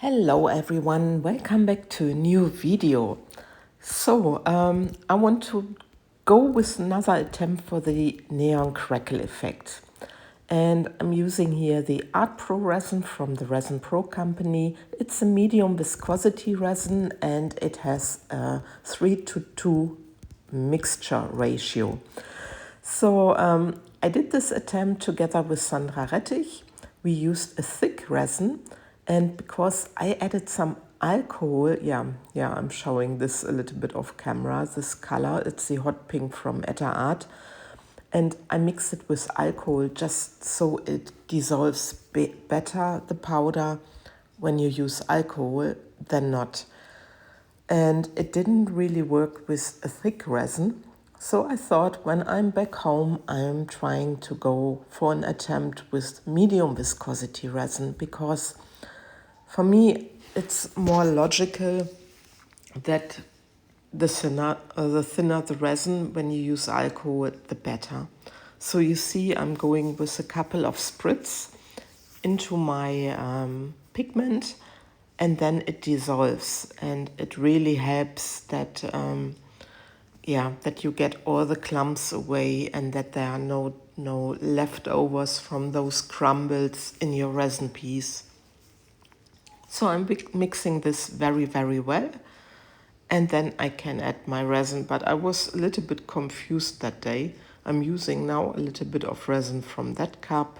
Hello everyone, welcome back to a new video. I want to go with another attempt for the neon crackle effect. And I'm using here the ArtPro resin from the ResinPro company. It's a medium viscosity resin and it has a 3:2 mixture ratio. I did this attempt together with Sandra Rettich. We used a thick resin, and because I added some alcohol, I'm showing this a little bit off camera, this color, it's the hot pink from Art, and I mix it with alcohol just so it dissolves better, the powder, when you use alcohol than not. And it didn't really work with a thick resin. So I thought when I'm back home, I'm trying to go for an attempt with medium viscosity resin, because for me it's more logical that the thinner the resin, when you use alcohol, the better. So you see I'm going with a couple of spritz into my pigment, and then it dissolves, and it really helps that that you get all the clumps away and that there are no leftovers from those crumbles in your resin piece. So I'm mixing this very, very well, and then I can add my resin. But I was a little bit confused that day. I'm using now a little bit of resin from that cup,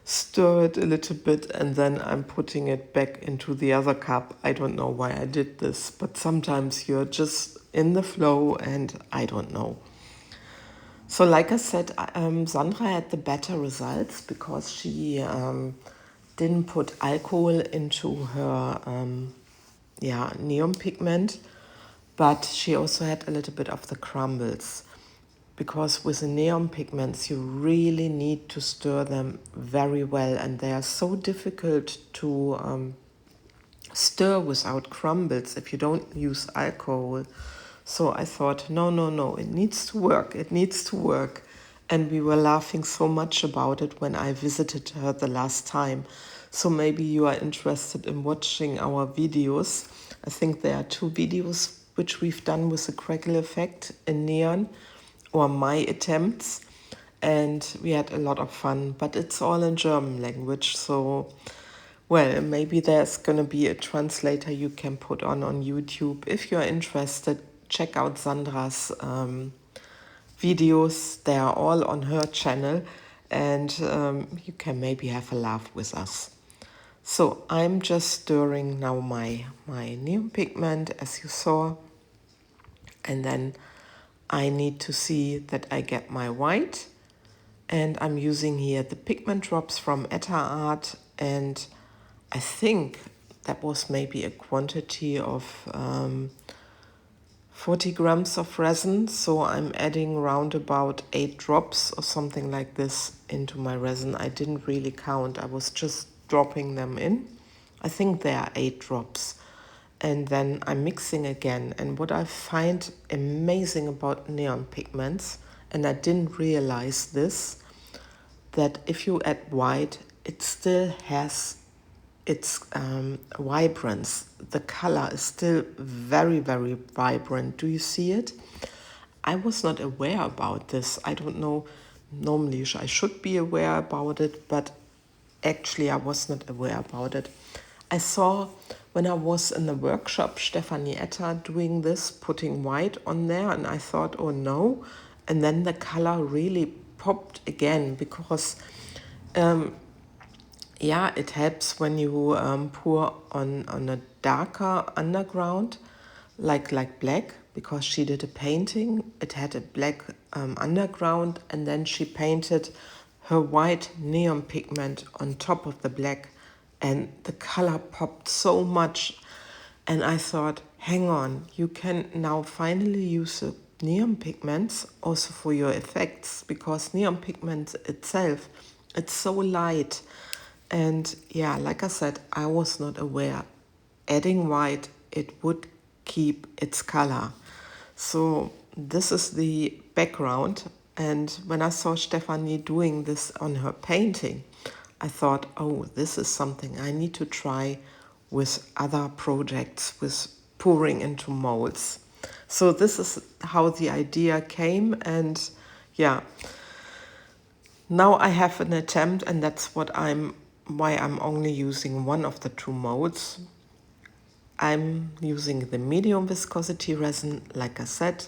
stir it a little bit, and then I'm putting it back into the other cup. I don't know why I did this, but sometimes you're just in the flow and I don't know. So like I said, Sandra had the better results because she didn't put alcohol into her neon pigment, but she also had a little bit of the crumbles, because with the neon pigments you really need to stir them very well, and they are so difficult to stir without crumbles if you don't use alcohol. So I thought, no, it needs to work, it needs to work. And we were laughing so much about it when I visited her the last time. So maybe you are interested in watching our videos. I think there are 2 videos which we've done with the crackle effect in neon, or my attempts, and we had a lot of fun, but it's all in German language, so well, maybe there's gonna be a translator you can put on YouTube. If you're interested, check out Sandra's videos. They are all on her channel, and you can maybe have a laugh with us. So I'm just stirring now my neon pigment, as you saw, and then I need to see that I get my white, and I'm using here the pigment drops from Art, and I think that was maybe a quantity of 40 grams of resin, so I'm adding round about 8 drops or something like this into my resin. I didn't really count, I was just dropping them in. I think there are 8 drops. And then I'm mixing again. And what I find amazing about neon pigments, and I didn't realize this, that if you add white, it still has its vibrance. The color is still very, very vibrant. Do you see it? I was not aware about this. I don't know, normally I should be aware about it, but actually I was not aware about it. I saw when I was in the workshop Stefanie Etter doing this, putting white on there, and I thought, oh no. And then the color really popped again, because it helps when you pour on a darker underground, like black, because she did a painting. It had a black underground, and then she painted her white neon pigment on top of the black, and the color popped so much. And I thought, hang on, you can now finally use the neon pigments also for your effects, because neon pigment itself, it's so light. And yeah, like I said, I was not aware. Adding white, it would keep its color. So this is the background. And when I saw Stefanie doing this on her painting, I thought, oh, this is something I need to try with other projects, with pouring into molds. So this is how the idea came, and yeah, now I have an attempt, and that's why I'm only using one of the two molds. I'm using the medium viscosity resin. Like I said,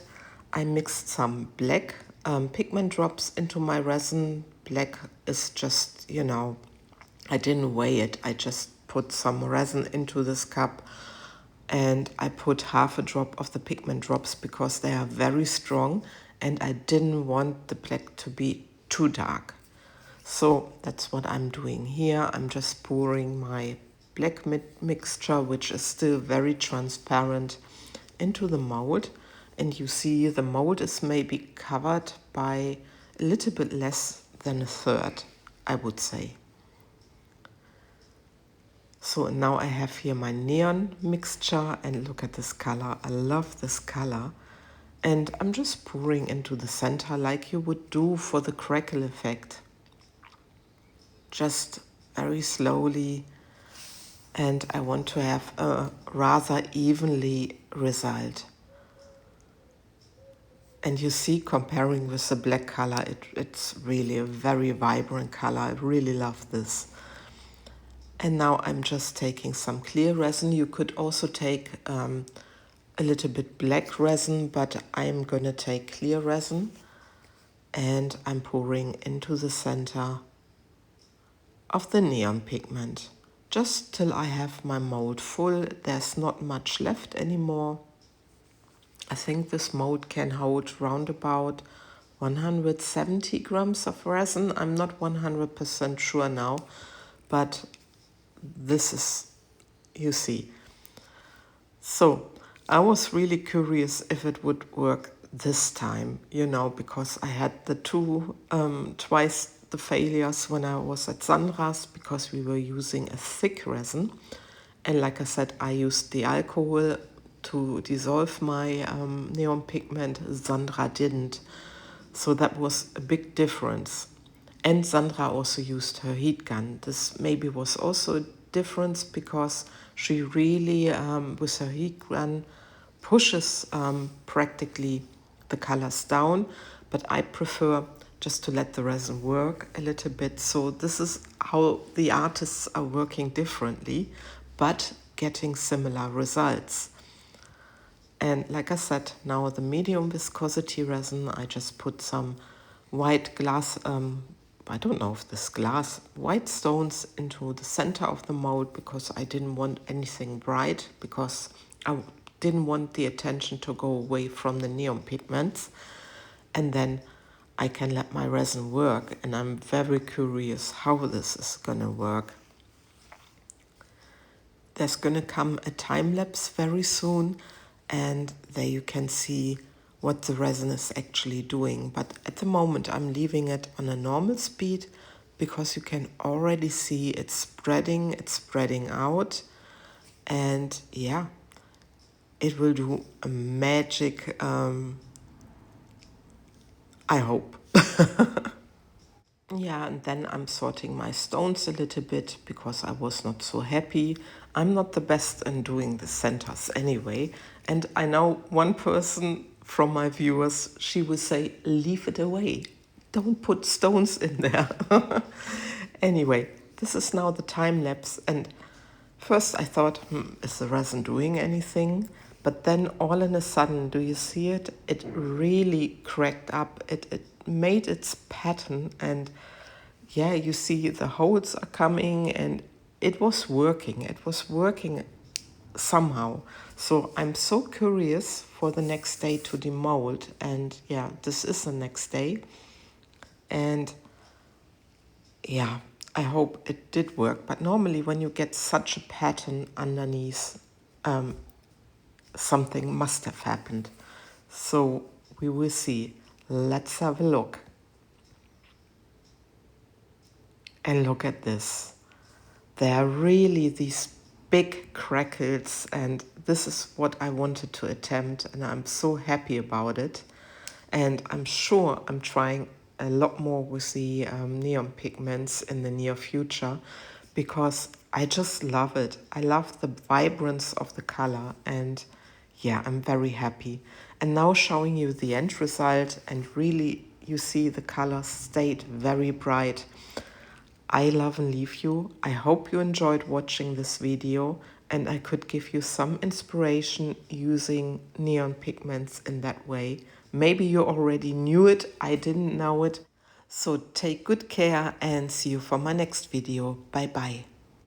I mixed some black pigment drops into my resin. Black is just, I didn't weigh it. I just put some resin into this cup, and I put half a drop of the pigment drops because they are very strong, and I didn't want the black to be too dark. So that's what I'm doing here. I'm just pouring my black mixture, which is still very transparent, into the mold. And you see the mold is maybe covered by a little bit less than a third, I would say. So now I have here my neon mixture, and look at this color. I love this color. And I'm just pouring into the center like you would do for the crackle effect. Just very slowly, and I want to have a rather evenly result. And you see, comparing with the black color, it's really a very vibrant color. I really love this. And now I'm just taking some clear resin. You could also take a little bit black resin, but I'm gonna take clear resin, and I'm pouring into the center of the neon pigment, just till I have my mold full. There's not much left anymore. I think this mold can hold round about 170 grams of resin. I'm not 100% sure now, but this is, you see. So I was really curious if it would work this time, because I had the twice the failures when I was at Sandra's, because we were using a thick resin. And like I said, I used the alcohol to dissolve my neon pigment. Sandra didn't. So that was a big difference. And Sandra also used her heat gun. This maybe was also a difference because she really, with her heat gun, pushes practically the colors down. But I prefer just to let the resin work a little bit. So this is how the artists are working differently, but getting similar results. And like I said, now the medium viscosity resin, I just put some white glass, I don't know if this glass, white stones into the center of the mold, because I didn't want anything bright, because I didn't want the attention to go away from the neon pigments. And then I can let my resin work, and I'm very curious how this is gonna work. There's gonna come a time lapse very soon, and there you can see what the resin is actually doing. But at the moment I'm leaving it on a normal speed, because you can already see it's spreading out, and yeah, it will do a magic, I hope. Yeah, and then I'm sorting my stones a little bit because I was not so happy. I'm not the best in doing the centers anyway. And I know one person from my viewers, she will say, leave it away. Don't put stones in there. Anyway, this is now the time lapse. And first I thought, is the resin doing anything? But then all in a sudden, do you see it? It really cracked up. It made its pattern, and yeah, you see the holes are coming, and it was working. It was working somehow. So I'm so curious for the next day to demold, and yeah, this is the next day. And yeah, I hope it did work. But normally when you get such a pattern underneath, something must have happened. So we will see. Let's have a look. And look at this. There are really these big crackles, and this is what I wanted to attempt, and I'm so happy about it. And I'm sure I'm trying a lot more with the neon pigments in the near future, because I just love it. I love the vibrance of the color, and yeah, I'm very happy. And now showing you the end result, and really you see the color stayed very bright. I love and leave you. I hope you enjoyed watching this video and I could give you some inspiration using neon pigments in that way. Maybe you already knew it, I didn't know it. So take good care and see you for my next video. Bye bye.